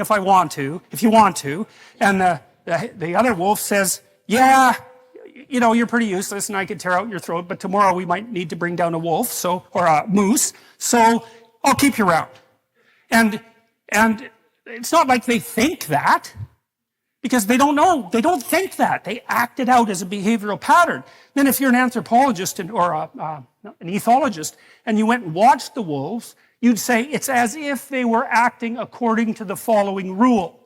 if I want to, if you want to. And the other wolf says, yeah, you know, you're pretty useless and I could tear out your throat, but tomorrow we might need to bring down a wolf, so, or a moose, so I'll keep you around. And it's not like they think that, because they don't know, they don't think that. They act it out as a behavioral pattern. Then if you're an anthropologist or an ethologist, and you went and watched the wolves, you'd say it's as if they were acting according to the following rule.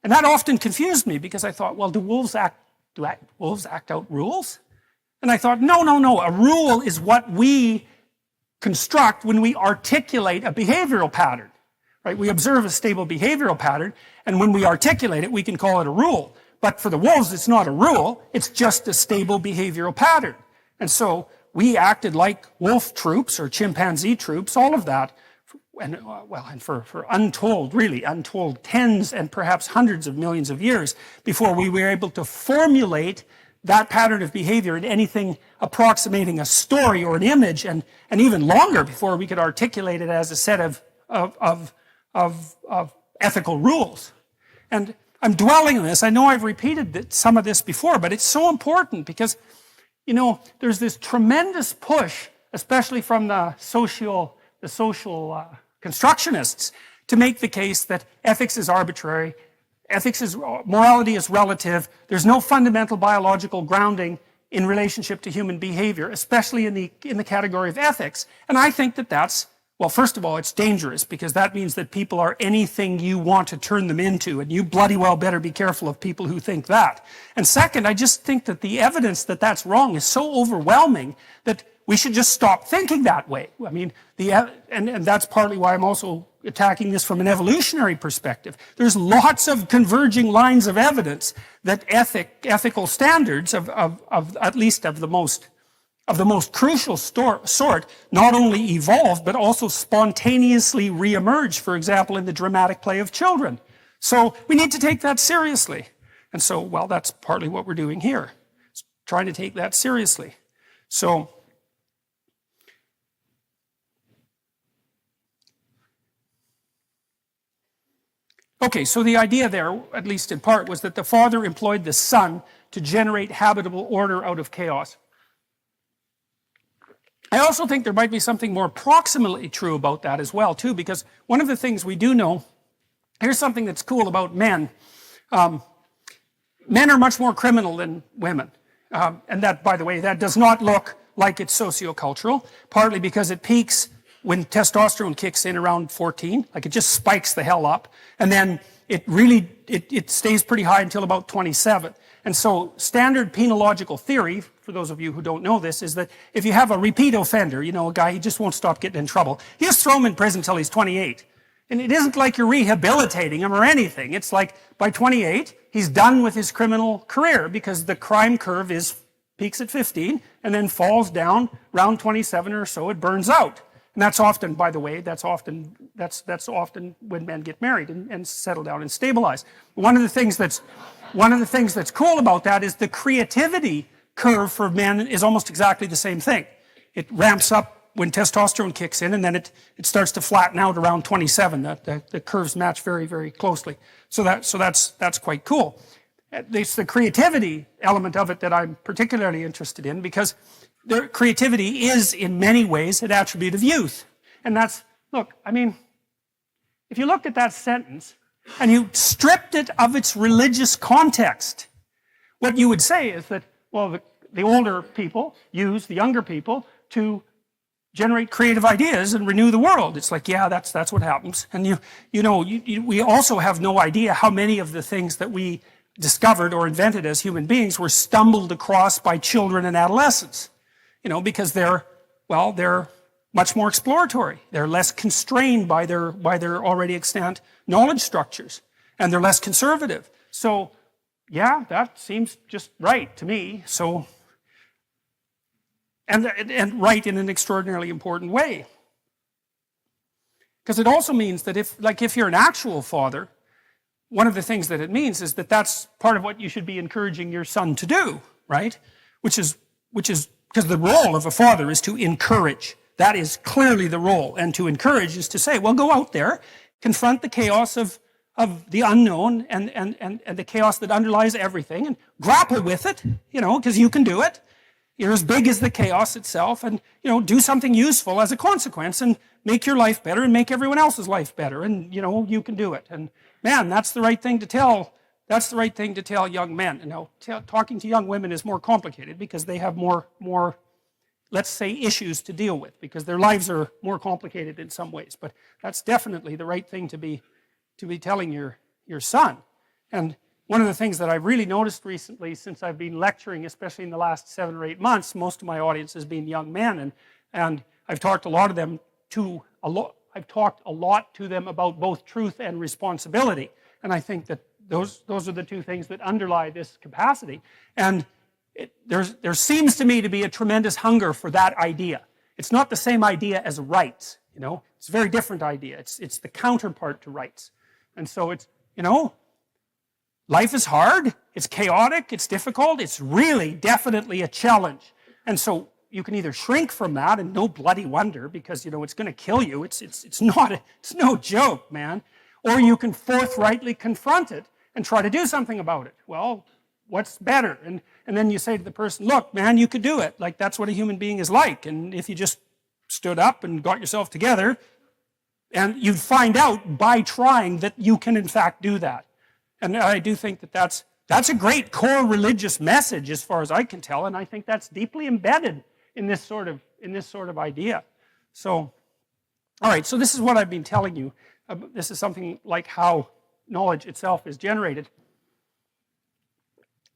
And that often confused me, because I thought, well, do wolves act out rules? And I thought, no. A rule is what we construct when we articulate a behavioral pattern. Right? We observe a stable behavioral pattern, and when we articulate it, we can call it a rule. But for the wolves, it's not a rule, it's just a stable behavioral pattern. And so we acted like wolf troops or chimpanzee troops, all of that, and for untold tens and perhaps hundreds of millions of years before we were able to formulate that pattern of behavior in anything approximating a story or an image, and even longer before we could articulate it as a set of ethical rules. And I'm dwelling on this. I know I've repeated some of this before, but it's so important because, you know, there's this tremendous push, especially from the social constructionists, to make the case that ethics is arbitrary, morality is relative, there's no fundamental biological grounding in relationship to human behavior, especially in the category of ethics. And I think that that's, well, first of all, it's dangerous, because that means that people are anything you want to turn them into, and you bloody well better be careful of people who think that. And second, I just think that the evidence that that's wrong is so overwhelming that we should just stop thinking that way. I mean, and that's partly why I'm also attacking this from an evolutionary perspective. There's lots of converging lines of evidence that ethical standards of at least of the most crucial sort not only evolve, but also spontaneously reemerge, for example, in the dramatic play of children. So we need to take that seriously. And so, well, that's partly what we're doing here, trying to take that seriously. So, okay, so the idea there, at least in part, was that the father employed the son to generate habitable order out of chaos. I also think there might be something more proximally true about that as well, too, because one of the things we do know, here's something that's cool about men. Men are much more criminal than women. And that, by the way, that does not look like it's sociocultural, partly because it peaks when testosterone kicks in around 14, like it just spikes the hell up, and then it stays pretty high until about 27. And so standard penological theory, for those of you who don't know this, is that if you have a repeat offender, you know, a guy, he just won't stop getting in trouble, you just throw him in prison until he's 28. And it isn't like you're rehabilitating him or anything. It's like by 28, he's done with his criminal career, because the crime curve peaks at 15 and then falls down around 27 or so, it burns out. And that's often, by the way, that's often when men get married and settle down and stabilize. One of the things that's cool about that is the creativity curve for men is almost exactly the same thing. It ramps up when testosterone kicks in, and then it starts to flatten out around 27. The curves match very, very closely. So that's quite cool. It's the creativity element of it that I'm particularly interested in, because their creativity is, in many ways, an attribute of youth. And that's, look, I mean, if you looked at that sentence and you stripped it of its religious context, what you would say is that, well, the older people use the younger people to generate creative ideas and renew the world. It's like, yeah, that's what happens. And we also have no idea how many of the things that we discovered or invented as human beings were stumbled across by children and adolescents. Because they're much more exploratory. They're less constrained by their already extant knowledge structures, and they're less conservative. So, yeah, that seems just right to me. So, and right in an extraordinarily important way, because it also means that if you're an actual father, one of the things that it means is that that's part of what you should be encouraging your son to do, right? Which is because the role of a father is to encourage. That is clearly the role. And to encourage is to say, well, go out there, confront the chaos of the unknown and the chaos that underlies everything, and grapple with it, because you can do it. You're as big as the chaos itself, and do something useful as a consequence, and make your life better, and make everyone else's life better, and you can do it. And man, that's the right thing to tell. That's the right thing to tell young men. Talking to young women is more complicated because they have more, let's say, issues to deal with, because their lives are more complicated in some ways. But that's definitely the right thing to be telling your son. And one of the things that I've really noticed recently, since I've been lecturing, especially in the last 7 or 8 months, most of my audience has been young men, and I've talked a lot to them about both truth and responsibility. And I think that those are the two things that underlie this capacity. And there seems to me to be a tremendous hunger for that idea. It's not the same idea as rights, It's a very different idea. It's the counterpart to rights. And so it's, life is hard, it's chaotic, it's difficult, it's really definitely a challenge. And so you can either shrink from that, and no bloody wonder, because it's going to kill you. It's no joke, man. Or you can forthrightly confront it and try to do something about it. Well, what's better? And then you say to the person, look, man, you could do it. Like, that's what a human being is like. And if you just stood up and got yourself together, and you'd find out by trying that you can in fact do that. And I do think that that's a great core religious message, as far as I can tell, and I think that's deeply embedded in this sort of idea. So, all right, so this is what I've been telling you. This is something like how knowledge itself is generated.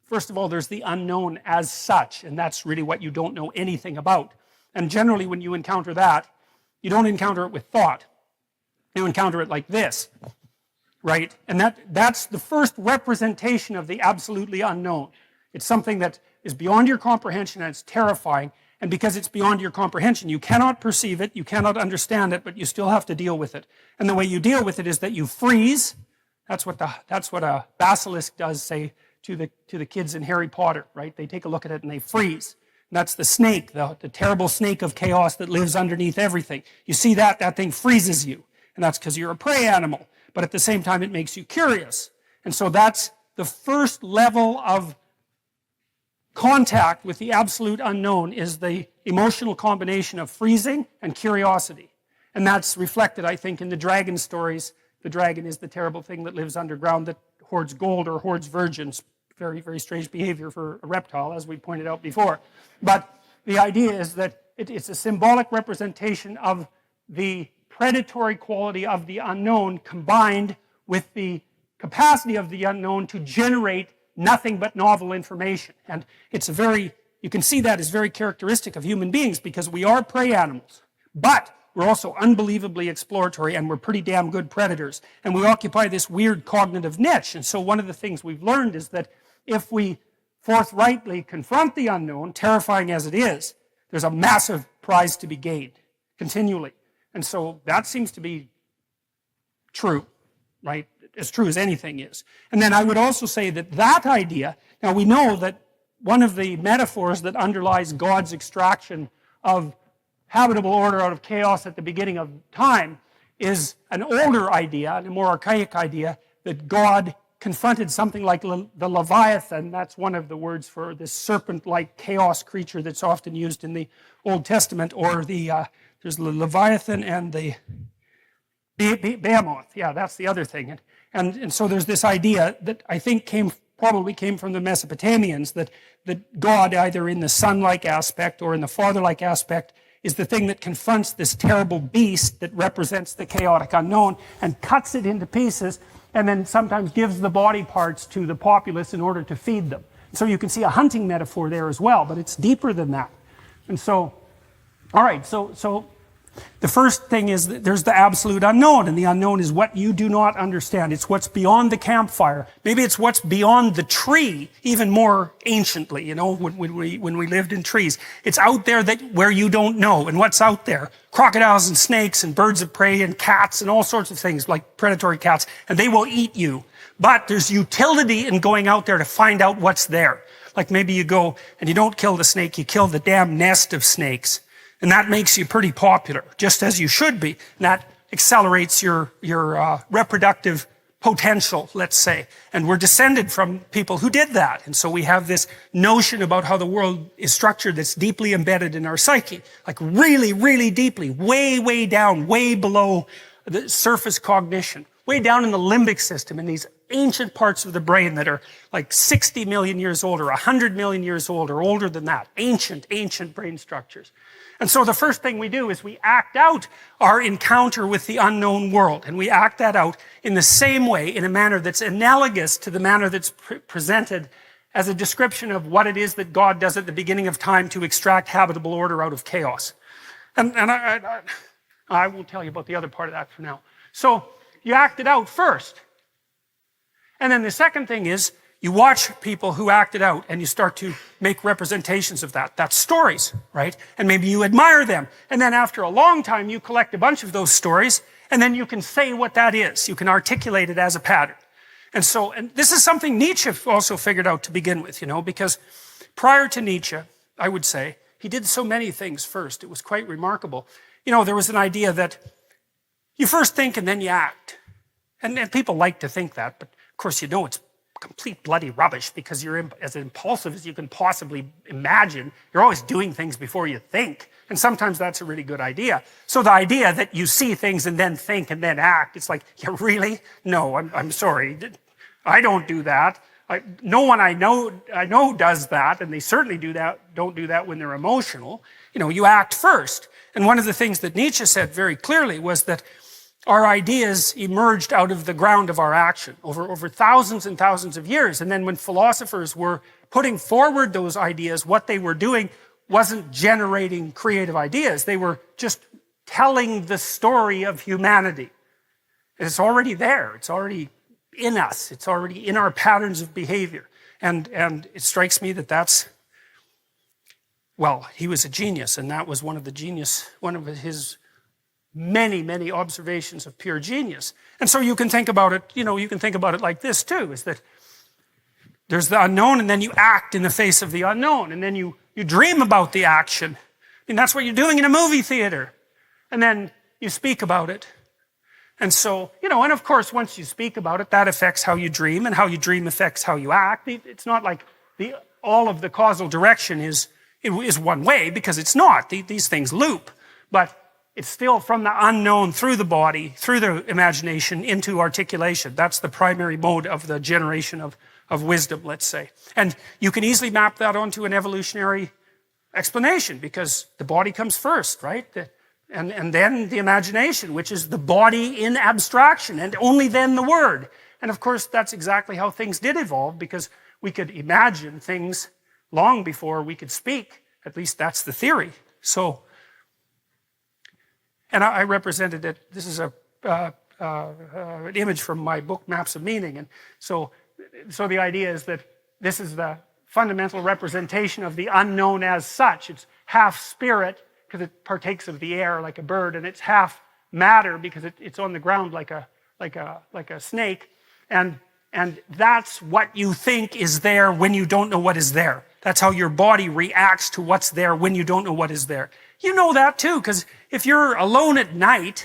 First of all, there's the unknown as such, and that's really what you don't know anything about. And generally, when you encounter that, you don't encounter it with thought. You encounter it like this, right? And that's the first representation of the absolutely unknown. It's something that is beyond your comprehension, and it's terrifying. And because it's beyond your comprehension, you cannot perceive it, you cannot understand it, but you still have to deal with it. And the way you deal with it is that you freeze. That's what a basilisk does, say, to the kids in Harry Potter, right? They take a look at it and they freeze. And that's the snake, the terrible snake of chaos that lives underneath everything. You see that thing freezes you. And that's because you're a prey animal. But at the same time, it makes you curious. And so that's the first level of contact with the absolute unknown, is the emotional combination of freezing and curiosity. And that's reflected, I think, in the dragon stories. The dragon is the terrible thing that lives underground that hoards gold or hoards virgins. Very, very strange behavior for a reptile, as we pointed out before. But the idea is that it's a symbolic representation of the predatory quality of the unknown combined with the capacity of the unknown to generate nothing but novel information. And you can see that as very characteristic of human beings, because we are prey animals, but we're also unbelievably exploratory, and we're pretty damn good predators. And we occupy this weird cognitive niche. And so one of the things we've learned is that if we forthrightly confront the unknown, terrifying as it is, there's a massive prize to be gained continually. And so that seems to be true, right? As true as anything is. And then I would also say that idea, now we know that one of the metaphors that underlies God's extraction of habitable order out of chaos at the beginning of time is an older idea, and a more archaic idea, that God confronted something like the Leviathan. That's one of the words for this serpent-like chaos creature that's often used in the Old Testament, or there's the Leviathan and the Behemoth. Yeah, that's the other thing. And so there's this idea that I think probably came from the Mesopotamians, that God, either in the son-like aspect or in the father-like aspect, is the thing that confronts this terrible beast that represents the chaotic unknown and cuts it into pieces, and then sometimes gives the body parts to the populace in order to feed them. So you can see a hunting metaphor there as well, but it's deeper than that. And so, all right, so the first thing is that there's the absolute unknown, and the unknown is what you do not understand. It's what's beyond the campfire. Maybe it's what's beyond the tree, even more anciently, when we lived in trees. It's out there where you don't know. And what's out there? Crocodiles and snakes and birds of prey and cats and all sorts of things, like predatory cats, and they will eat you. But there's utility in going out there to find out what's there. Like maybe you go and you don't kill the snake, you kill the damn nest of snakes. And that makes you pretty popular, just as you should be. And that accelerates your reproductive potential, let's say. And we're descended from people who did that. And so we have this notion about how the world is structured that's deeply embedded in our psyche. Like really, really deeply, way, way down, way below the surface cognition. Way down in the limbic system, in these ancient parts of the brain that are like 60 million years old or 100 million years old or older than that. Ancient, ancient brain structures. And so the first thing we do is we act out our encounter with the unknown world. And we act that out in the same way, in a manner that's analogous to the manner that's presented as a description of what it is that God does at the beginning of time to extract habitable order out of chaos. And I won't tell you about the other part of that for now. So you act it out first. And then the second thing is, you watch people who act it out and you start to make representations of that. That's stories, right? And maybe you admire them. And then after a long time, you collect a bunch of those stories and then you can say what that is. You can articulate it as a pattern. And this is something Nietzsche also figured out to begin with, you know, because prior to Nietzsche, I would say, he did so many things first. It was quite remarkable. You know, there was an idea that you first think and then you act. And people like to think that, but of course you know it's complete bloody rubbish because you're as impulsive as you can possibly imagine. You're always doing things before you think. And sometimes that's a really good idea. So the idea that you see things and then think and then act, it's like, yeah, really? No, I'm sorry. I don't do that. No one I know does that, and they certainly don't do that when they're emotional. You know, you act first. And one of the things that Nietzsche said very clearly was that our ideas emerged out of the ground of our action over thousands and thousands of years. And then when philosophers were putting forward those ideas, what they were doing wasn't generating creative ideas. They were just telling the story of humanity. And it's already there. It's already in us. It's already in our patterns of behavior. And it strikes me that that's, well, he was a genius, and that was one of his many, many observations of pure genius. And so you can think about it, you know, you can think about it like this too, is that there's the unknown and then you act in the face of the unknown and then you dream about the action. I mean, that's what you're doing in a movie theater. And then you speak about it. And so, you know, and of course, once you speak about it, that affects how you dream, and how you dream affects how you act. It's not like all of the causal direction is one way, because it's not. These things loop. But it's still from the unknown through the body, through the imagination, into articulation. That's the primary mode of the generation of wisdom, let's say. And you can easily map that onto an evolutionary explanation, because the body comes first, right? And then the imagination, which is the body in abstraction, and only then the word. And of course, that's exactly how things did evolve, because we could imagine things long before we could speak. At least that's the theory. So, and I represented it. This is an image from my book, Maps of Meaning. And so the idea is that this is the fundamental representation of the unknown as such. It's half spirit, because it partakes of the air like a bird, and it's half matter because it's on the ground like a snake. And that's what you think is there when you don't know what is there. That's how your body reacts to what's there when you don't know what is there. You know that too, because if you're alone at night,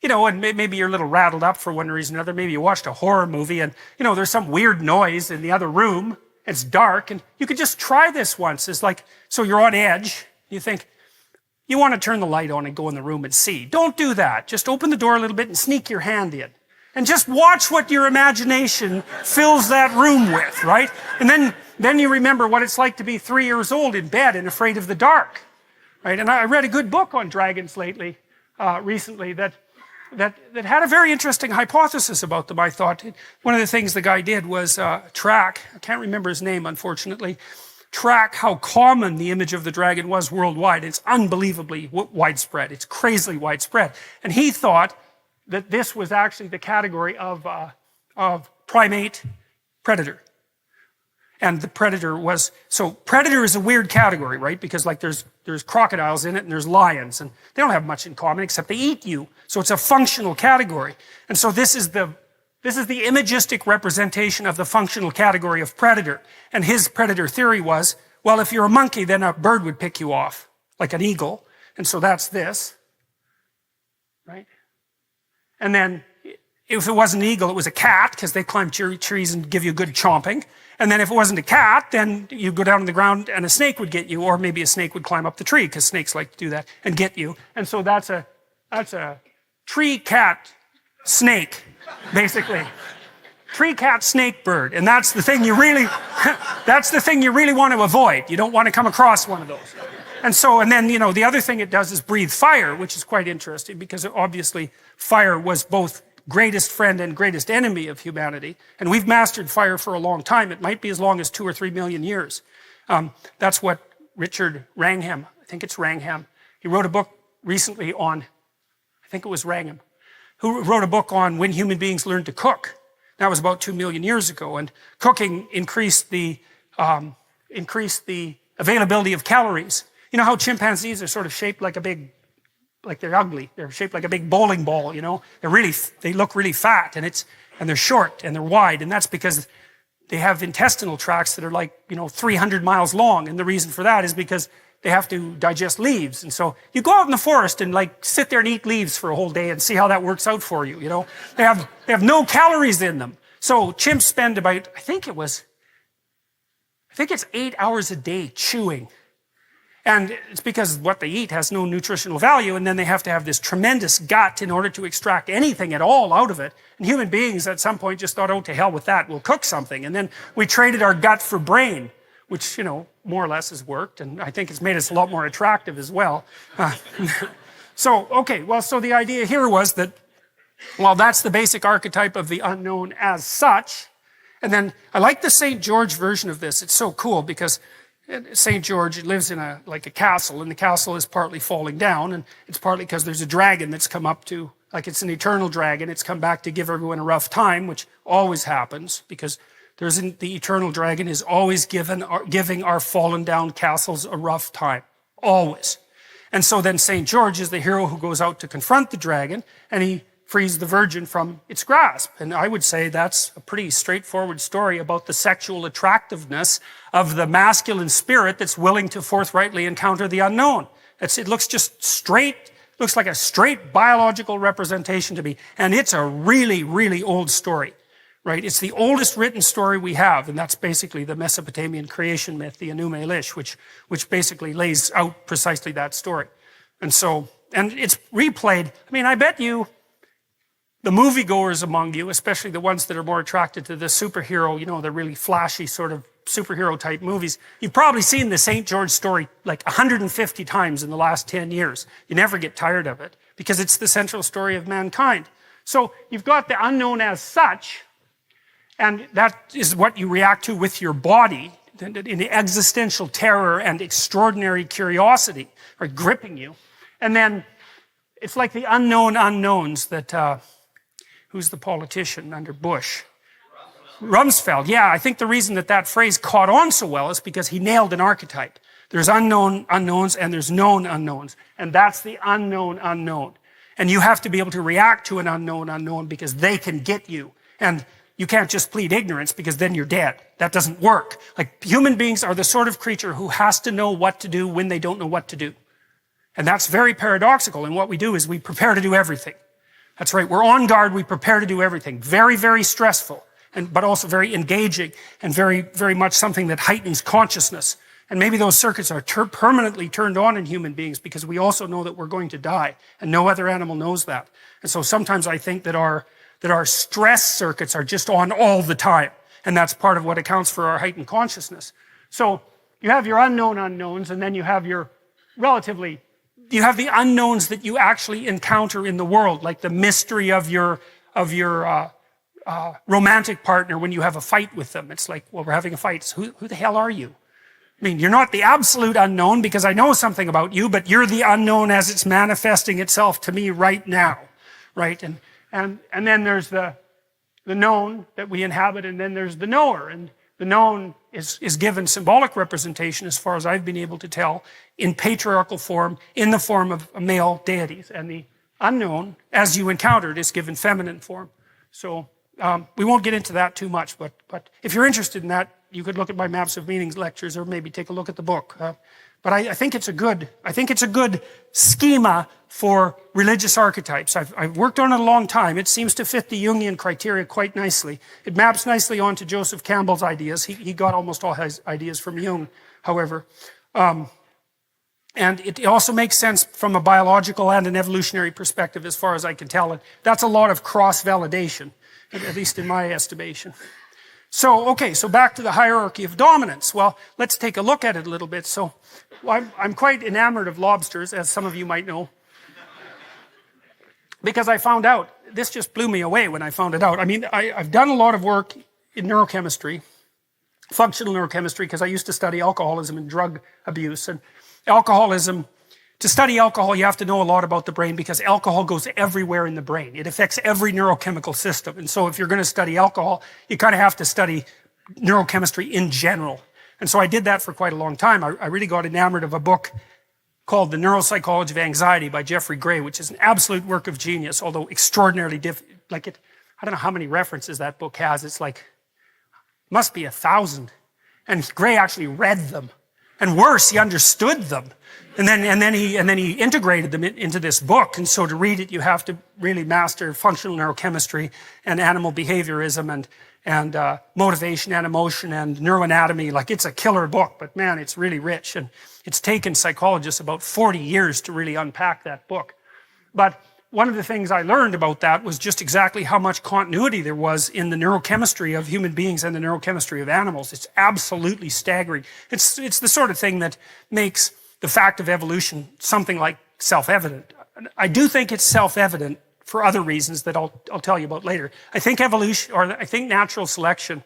you know, and maybe you're a little rattled up for one reason or another, maybe you watched a horror movie and, you know, there's some weird noise in the other room, it's dark, and you could just try this once. It's like, so you're on edge, you think, you want to turn the light on and go in the room and see. Don't do that. Just open the door a little bit and sneak your hand in. And just watch what your imagination fills that room with, right? And then you remember what it's like to be 3 years old in bed and afraid of the dark, right? And I read a good book on dragons recently that had a very interesting hypothesis about them, I thought. One of the things the guy did was track, I can't remember his name, unfortunately, track how common the image of the dragon was worldwide. It's unbelievably widespread. It's crazily widespread. And he thought that this was actually the category of primate predator. And the predator was, so predator is a weird category, right? Because like there's crocodiles in it and there's lions, and they don't have much in common except they eat you. So it's a functional category. And so this is the imagistic representation of the functional category of predator. And his predator theory was, well, if you're a monkey, then a bird would pick you off, like an eagle. And so that's this, right? And then if it wasn't an eagle, it was a cat, because they climb trees and give you good chomping. And then if it wasn't a cat, then you go down on the ground and a snake would get you, or maybe a snake would climb up the tree, because snakes like to do that, and get you. And so that's a tree cat snake, basically. Tree cat snake bird. And that's the thing you really, that's the thing you really want to avoid. You don't want to come across one of those. And so, and then, you know, the other thing it does is breathe fire, which is quite interesting, because obviously fire was both greatest friend and greatest enemy of humanity. And we've mastered fire for a long time. It might be as long as 2 or 3 million years. That's what Richard Wrangham, I think it's Wrangham, he wrote a book recently on, I think it was Wrangham, who wrote a book on when human beings learned to cook. That was about 2 million years ago. And cooking increased the availability of calories. You know how chimpanzees are sort of shaped like a big, like they're ugly. They're shaped like a big bowling ball, you know. They look really fat, and they're short and they're wide, and that's because they have intestinal tracts that are like, you know, 300 miles long. And the reason for that is because they have to digest leaves. And so you go out in the forest and like sit there and eat leaves for a whole day and see how that works out for you, you know. They have no calories in them. So chimps spend about, I think it's 8 hours a day chewing. And it's because what they eat has no nutritional value, and then they have to have this tremendous gut in order to extract anything at all out of it. And human beings at some point just thought, oh, to hell with that, we'll cook something. And then we traded our gut for brain, which, you know, more or less has worked, and I think it's made us a lot more attractive as well. So the idea here was that, well, that's the basic archetype of the unknown as such. And then I like the St. George version of this. It's so cool because St. George lives in a castle, and the castle is partly falling down, and it's partly because there's a dragon that's come up to, like it's an eternal dragon. It's come back to give everyone a rough time, which always happens because the eternal dragon is always giving our fallen down castles a rough time. Always. And so then St. George is the hero who goes out to confront the dragon, and he frees the virgin from its grasp. And I would say that's a pretty straightforward story about the sexual attractiveness of the masculine spirit that's willing to forthrightly encounter the unknown. It looks just straight, looks like a straight biological representation to me. And it's a really, really old story, right? It's the oldest written story we have, and that's basically the Mesopotamian creation myth, the Enuma Elish, which basically lays out precisely that story. And so, and it's replayed. I mean, I bet you, the moviegoers among you, especially the ones that are more attracted to the superhero, you know, the really flashy sort of superhero type movies, you've probably seen the St. George story like 150 times in the last 10 years. You never get tired of it because it's the central story of mankind. So you've got the unknown as such, and that is what you react to with your body in the existential terror and extraordinary curiosity are gripping you. And then it's like the unknown unknowns that, who's the politician under Bush? Rumsfeld. Yeah, I think the reason that phrase caught on so well is because he nailed an archetype. There's unknown unknowns and there's known unknowns. And that's the unknown unknown. And you have to be able to react to an unknown unknown because they can get you. And you can't just plead ignorance because then you're dead. That doesn't work. Like, human beings are the sort of creature who has to know what to do when they don't know what to do. And that's very paradoxical. And what we do is we prepare to do everything. That's right. We're on guard. We prepare to do everything. Very, very stressful, but also very engaging and very, very much something that heightens consciousness. And maybe those circuits are permanently turned on in human beings because we also know that we're going to die, and no other animal knows that. And so sometimes I think that our stress circuits are just on all the time, and that's part of what accounts for our heightened consciousnness. So you have your unknown unknowns, and then you have your you have the unknowns that you actually encounter in the world, like the mystery of your romantic partner when you have a fight with them. It's like, well, we're having a fight. So who the hell are you? I mean, you're not the absolute unknown because I know something about you, but you're the unknown as it's manifesting itself to me right now, right? And then there's the known that we inhabit, and then there's the knower. And the known is given symbolic representation, as far as I've been able to tell, in patriarchal form, in the form of male deities. And the unknown, as you encountered, is given feminine form. So we won't get into that too much, but if you're interested in that, you could look at my Maps of Meanings lectures, or maybe take a look at the book. But I think it's a good schema for religious archetypes. I've worked on it a long time. It seems to fit the Jungian criteria quite nicely. It maps nicely onto Joseph Campbell's ideas. He got almost all his ideas from Jung, however. And it also makes sense from a biological and an evolutionary perspective as far as I can tell. And that's a lot of cross-validation, at least in my estimation. So, okay, so back to the hierarchy of dominance. Well, let's take a look at it a little bit. So, I'm quite enamored of lobsters, as some of you might know. Because I found out, this just blew me away when I found it out. I mean, I've done a lot of work in neurochemistry, functional neurochemistry, because I used to study alcoholism and drug abuse. And alcoholism, to study alcohol, you have to know a lot about the brain because alcohol goes everywhere in the brain. It affects every neurochemical system. And so if you're going to study alcohol, you kind of have to study neurochemistry in general. And so I did that for quite a long time. I really got enamored of a book called The Neuropsychology of Anxiety by Jeffrey Gray, which is an absolute work of genius, although extraordinarily I don't know how many references that book has. It's like, must be 1,000. And Gray actually read them. And worse, he understood them. And then he integrated them into this book. And so to read it, you have to really master functional neurochemistry and animal behaviorism and motivation and emotion and neuroanatomy. Like, it's a killer book, but man, it's really rich. And it's taken psychologists about 40 years to really unpack that book. But one of the things I learned about that was just exactly how much continuity there was in the neurochemistry of human beings and the neurochemistry of animals. It's absolutely staggering. It's the sort of thing that makes the fact of evolution something like self-evident. I do think it's self-evident for other reasons that I'll tell you about later. I think evolution, or I think natural selection,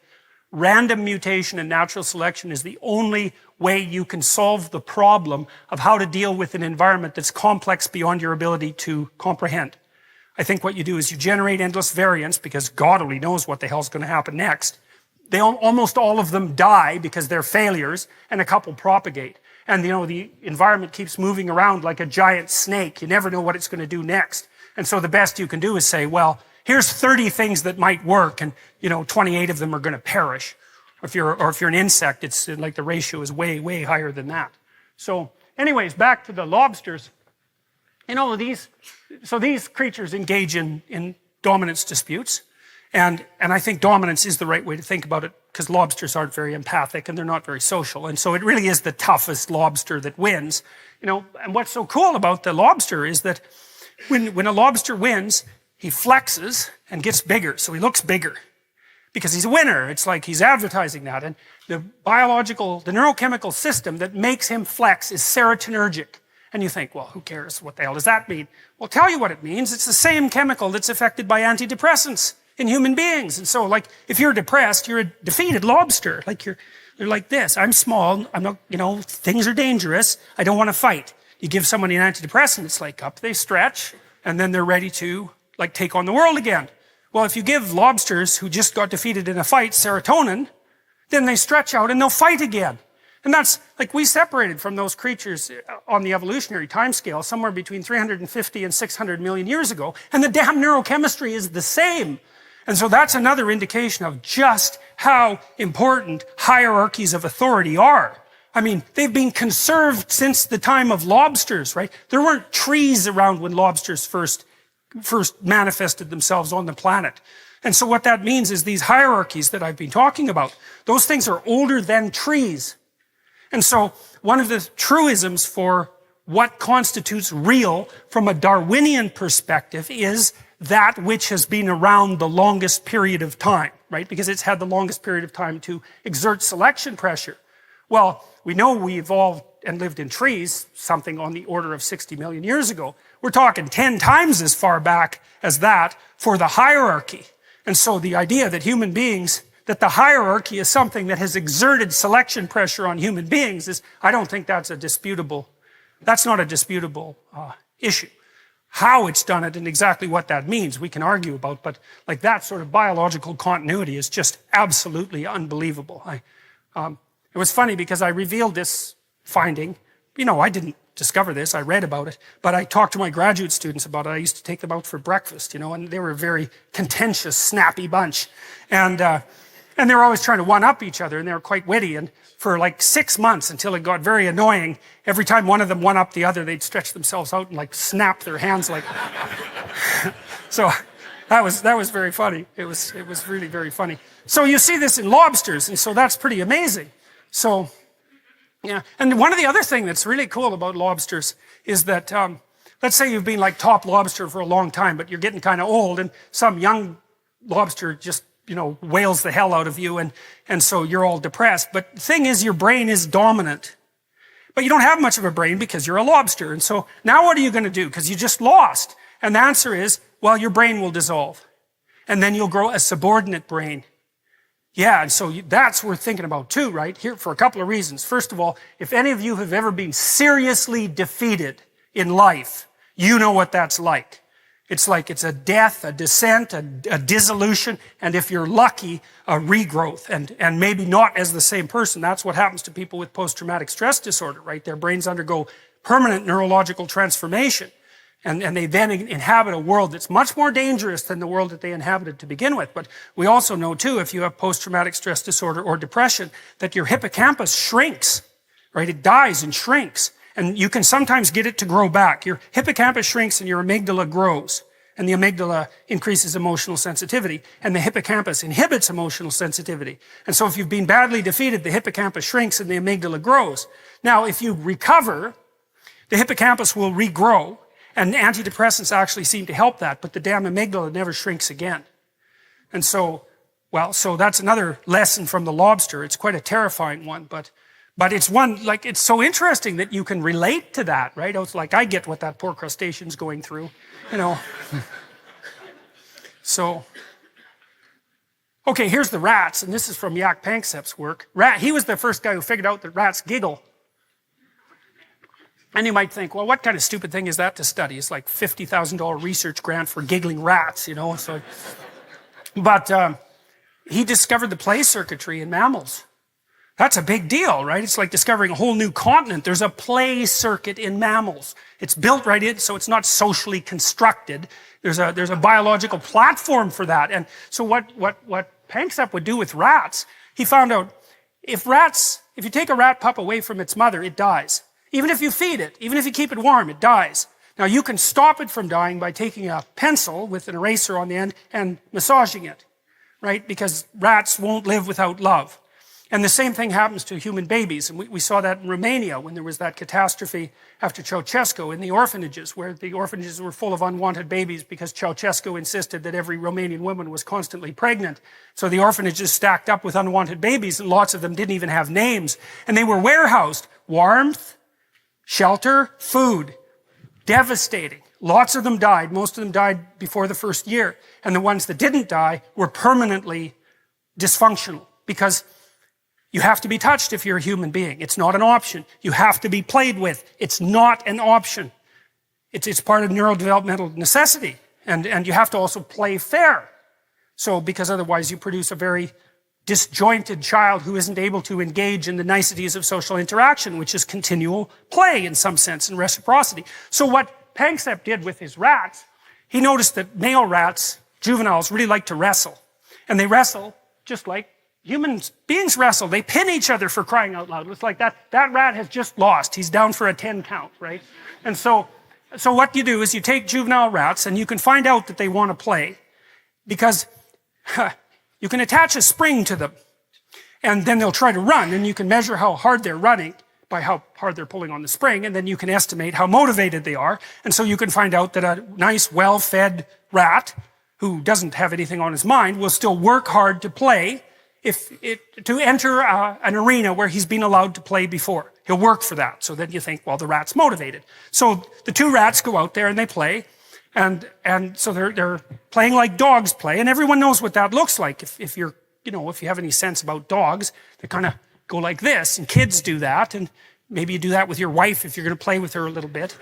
random mutation and natural selection is the only way you can solve the problem of how to deal with an environment that's complex beyond your ability to comprehend. I think what you do is you generate endless variants because God only knows what the hell's going to happen next. Almost all of them die because they're failures, and a couple propagate. And the environment keeps moving around like a giant snake. You never know what it's going to do next. And so the best you can do is say, well, here's 30 things that might work, and 28 of them are going to perish. Or if you're an insect, it's like the ratio is way, way higher than that. So anyways, back to the lobsters. These creatures engage in dominance disputes. And I think dominance is the right way to think about it, because lobsters aren't very empathic and they're not very social. And so it really is the toughest lobster that wins. And what's so cool about the lobster is that when a lobster wins, he flexes and gets bigger. So he looks bigger because he's a winner. It's like he's advertising that. And the neurochemical system that makes him flex is serotonergic. And you think, well, who cares? What the hell does that mean? Well, I'll tell you what it means. It's the same chemical that's affected by antidepressants in human beings. And so, like, if you're depressed, you're a defeated lobster. Like, you're like this. I'm small. I'm not, things are dangerous. I don't want to fight. You give somebody an antidepressant, it's like up, they stretch, and then they're ready to, like, take on the world again. Well, if you give lobsters who just got defeated in a fight serotonin, then they stretch out and they'll fight again. And that's, like, we separated from those creatures on the evolutionary timescale somewhere between 350 and 600 million years ago, and the damn neurochemistry is the same. And so that's another indication of just how important hierarchies of authority are. I mean, they've been conserved since the time of lobsters, right? There weren't trees around when lobsters first manifested themselves on the planet. And so what that means is these hierarchies that I've been talking about, those things are older than trees. And so one of the truisms for what constitutes real from a Darwinian perspective is that which has been around the longest period of time, right? Because it's had the longest period of time to exert selection pressure. Well, we know we evolved and lived in trees something on the order of 60 million years ago. We're talking 10 times as far back as that for the hierarchy. And so the idea that that the hierarchy is something that has exerted selection pressure on human beings I don't think that's not a disputable issue. How it's done it and exactly what that means, we can argue about, but like that sort of biological continuity is just absolutely unbelievable. It was funny because I revealed this finding. I didn't discover this, I read about it, but I talked to my graduate students about it. I used to take them out for breakfast, and they were a very contentious, snappy bunch. And And they were always trying to one-up each other, and they were quite witty. And for like 6 months, until it got very annoying, every time one of them one-upped the other, they'd stretch themselves out and like snap their hands like. So that was very funny. It was really very funny. So you see this in lobsters, and so that's pretty amazing. So, yeah. And one of the other thing that's really cool about lobsters is that, let's say you've been like top lobster for a long time, but you're getting kind of old, and some young lobster just, whales the hell out of you, and so you're all depressed. But the thing is, your brain is dominant. But you don't have much of a brain because you're a lobster. And so now what are you going to do? Because you just lost. And the answer is, well, your brain will dissolve. And then you'll grow a subordinate brain. Yeah, and so that's worth thinking about too, right? Here, for a couple of reasons. First of all, if any of you have ever been seriously defeated in life, you know what that's like. It's like it's a death, a descent, a dissolution, and if you're lucky, a regrowth, and maybe not as the same person. That's what happens to people with post-traumatic stress disorder, right? Their brains undergo permanent neurological transformation, and they then inhabit a world that's much more dangerous than the world that they inhabited to begin with. But we also know too, if you have post-traumatic stress disorder or depression, that your hippocampus shrinks, right? It dies and shrinks. And you can sometimes get it to grow back. Your hippocampus shrinks and your amygdala grows. And the amygdala increases emotional sensitivity. And the hippocampus inhibits emotional sensitivity. And so if you've been badly defeated, the hippocampus shrinks and the amygdala grows. Now, if you recover, the hippocampus will regrow. And antidepressants actually seem to help that. But the damn amygdala never shrinks again. And so, so that's another lesson from the lobster. It's quite a terrifying one, but it's one, like, it's so interesting that you can relate to that, right? It's like, I get what that poor crustacean's going through, So, okay, here's the rats, and this is from Jaak Panksepp's work. He was the first guy who figured out that rats giggle. And you might think, well, what kind of stupid thing is that to study? It's like $50,000 research grant for giggling rats, So, but he discovered the play circuitry in mammals. That's a big deal, right? It's like discovering a whole new continent. There's a play circuit in mammals. It's built right in, so it's not socially constructed. There's a biological platform for that. And so what Panksepp would do with rats, he found out if you take a rat pup away from its mother, it dies. Even if you feed it, even if you keep it warm, it dies. Now you can stop it from dying by taking a pencil with an eraser on the end and massaging it, right? Because rats won't live without love. And the same thing happens to human babies. And we saw that in Romania when there was that catastrophe after Ceausescu in the orphanages, where the orphanages were full of unwanted babies because Ceausescu insisted that every Romanian woman was constantly pregnant. So the orphanages stacked up with unwanted babies, and lots of them didn't even have names. And they were warehoused. Warmth, shelter, food. Devastating. Lots of them died. Most of them died before the first year. And the ones that didn't die were permanently dysfunctional, because you have to be touched if you're a human being. It's not an option. You have to be played with. It's not an option. It's part of neurodevelopmental necessity. And you have to also play fair. So, because otherwise you produce a very disjointed child who isn't able to engage in the niceties of social interaction, which is continual play in some sense and reciprocity. So what Panksepp did with his rats, he noticed that male rats, juveniles, really like to wrestle. And they wrestle just like human beings wrestle. They pin each other, for crying out loud. It's like that rat has just lost. He's down for a 10 count, right? And so what you do is you take juvenile rats and you can find out that they want to play, because you can attach a spring to them and then they'll try to run, and you can measure how hard they're running by how hard they're pulling on the spring, and then you can estimate how motivated they are. And so you can find out that a nice, well-fed rat who doesn't have anything on his mind will still work hard to play to enter an arena where he's been allowed to play before. He'll work for that. So then you think, well, the rat's motivated. So the two rats go out there and they play, and so they're playing like dogs play, and everyone knows what that looks like. If you're, if you have any sense about dogs, they kind of go like this, and kids do that, and maybe you do that with your wife if you're going to play with her a little bit.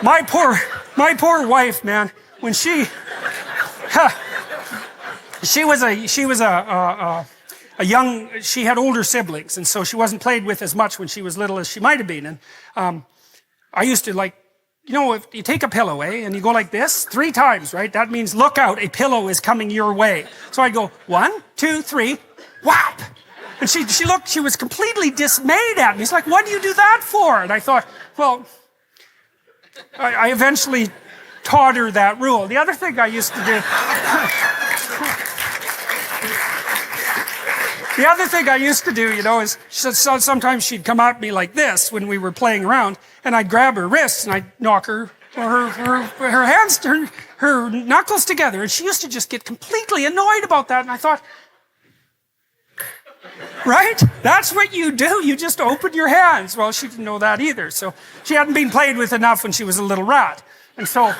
My poor wife, man, when she had older siblings, and so she wasn't played with as much when she was little as she might have been. And I used to, like, if you take a pillow, and you go like this 3 times, right? That means look out, a pillow is coming your way. So I'd go 1, 2, 3, whap! And she was completely dismayed at me. It's like, what do you do that for? And I thought, well, I eventually taught her that rule. The other thing I used to do... The other thing I used to do, is sometimes she'd come at me like this when we were playing around, and I'd grab her wrists and I'd knock her hands, her knuckles together, and she used to just get completely annoyed about that, and I thought, right? That's what you do. You just open your hands. Well, she didn't know that either, so she hadn't been played with enough when she was a little rat. And so,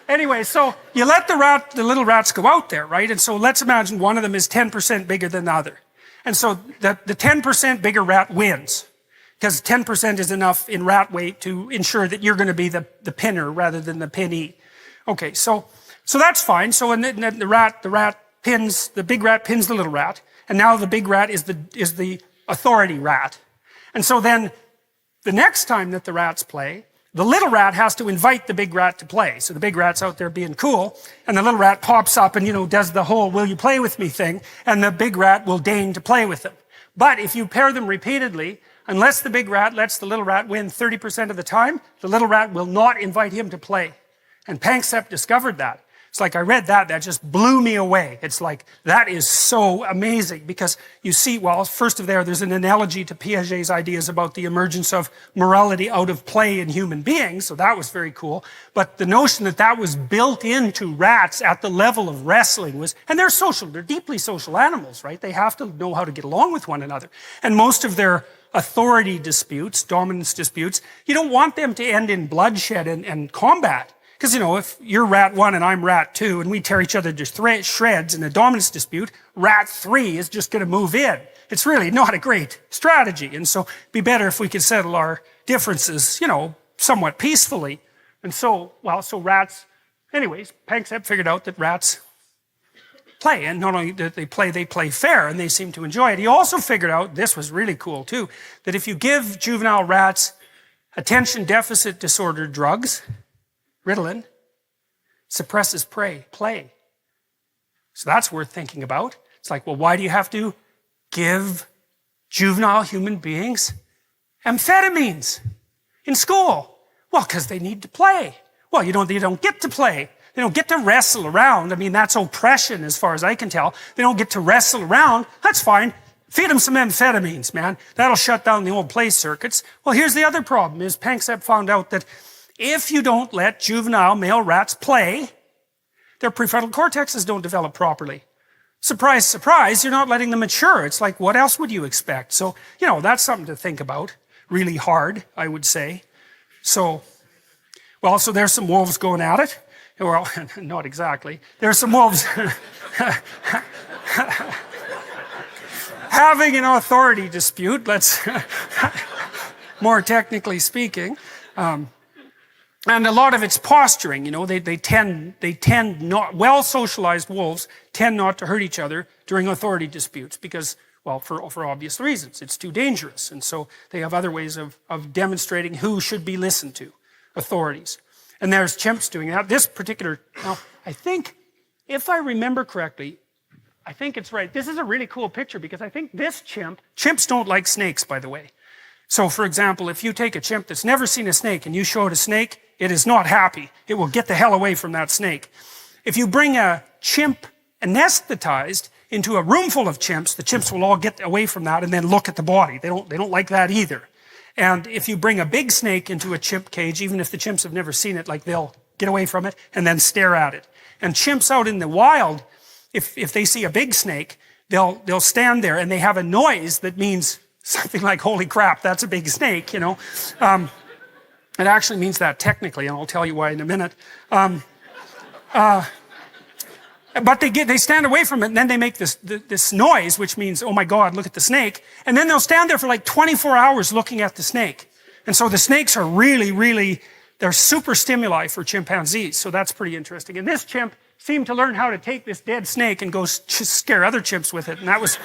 Anyway, so you let the little rats go out there, right? And so let's imagine one of them is 10% bigger than the other. And so the 10% bigger rat wins, because 10% is enough in rat weight to ensure that you're going to be the pinner rather than the pinnee. Okay, so that's fine. So the big rat pins the little rat, and now the big rat is the authority rat. And so then the next time that the rats play, the little rat has to invite the big rat to play. So the big rat's out there being cool, and the little rat pops up and, does the whole will you play with me thing, and the big rat will deign to play with them. But if you pair them repeatedly, unless the big rat lets the little rat win 30% of the time, the little rat will not invite him to play. And Panksepp discovered that. It's like I read that just blew me away. It's like, that is so amazing, because you see, well, first of there's an analogy to Piaget's ideas about the emergence of morality out of play in human beings, so that was very cool. But the notion that was built into rats at the level of wrestling was, and they're deeply social animals, right? They have to know how to get along with one another. And most of their authority disputes, dominance disputes, you don't want them to end in bloodshed and combat. Because, if you're rat 1 and I'm rat 2 and we tear each other to shreds in a dominance dispute, rat 3 is just going to move in. It's really not a great strategy. And so it'd be better if we could settle our differences, somewhat peacefully. And so rats, anyways, Panksepp figured out that rats play. And not only that they play fair, and they seem to enjoy it. He also figured out, this was really cool too, that if you give juvenile rats attention deficit disorder drugs, Ritalin, suppresses play. So that's worth thinking about. It's like, well, why do you have to give juvenile human beings amphetamines in school? Well, because they need to play. Well, they don't get to play. They don't get to wrestle around. I mean, that's oppression as far as I can tell. They don't get to wrestle around. That's fine. Feed them some amphetamines, man. That'll shut down the old play circuits. Well, here's the other problem, is Panksepp found out that if you don't let juvenile male rats play, their prefrontal cortexes don't develop properly. Surprise, surprise, you're not letting them mature. It's like, what else would you expect? So, that's something to think about. Really hard, I would say. So there's some wolves going at it. Well, not exactly. There's some wolves having an authority dispute, let's more technically speaking. And a lot of it's posturing, they tend not, well-socialized wolves tend not to hurt each other during authority disputes because, well, for obvious reasons. It's too dangerous. And so they have other ways of demonstrating who should be listened to, authorities. And there's chimps doing that. Now, I think, if I remember correctly, I think it's right. This is a really cool picture because I think this chimps don't like snakes, by the way. So, for example, if you take a chimp that's never seen a snake and you show it a snake, it is not happy. It will get the hell away from that snake. If you bring a chimp anesthetized into a room full of chimps, the chimps will all get away from that and then look at the body. They don't like that either. And if you bring a big snake into a chimp cage, even if the chimps have never seen it, they'll get away from it and then stare at it. And chimps out in the wild, if they see a big snake, they'll stand there and they have a noise that means something like, holy crap, that's a big snake, It actually means that technically, and I'll tell you why in a minute. But they stand away from it, and then they make this noise, which means, oh my God, look at the snake. And then they'll stand there for like 24 hours looking at the snake. And so the snakes are really, they're super stimuli for chimpanzees. So that's pretty interesting. And this chimp seemed to learn how to take this dead snake and go scare other chimps with it. And that was...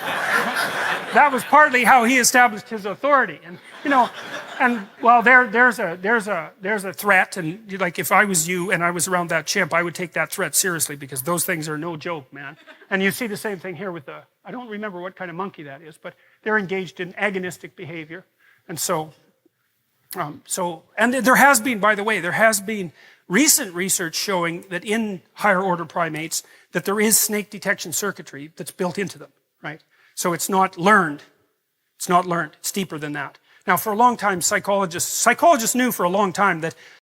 that was partly how he established his authority. And you know, and well, there's a threat, and like if I was you and I was around that chimp, I would take that threat seriously, because those things are no joke, man. And you see the same thing here with the, I don't remember what kind of monkey that is, but they're engaged in agonistic behavior. And so and there has been, by the way, there has been recent research showing that in higher order primates that there is snake detection circuitry that's built into them, right? So it's not learned. It's not learned. It's deeper than that. Now, for a long time, psychologists knew for a long time that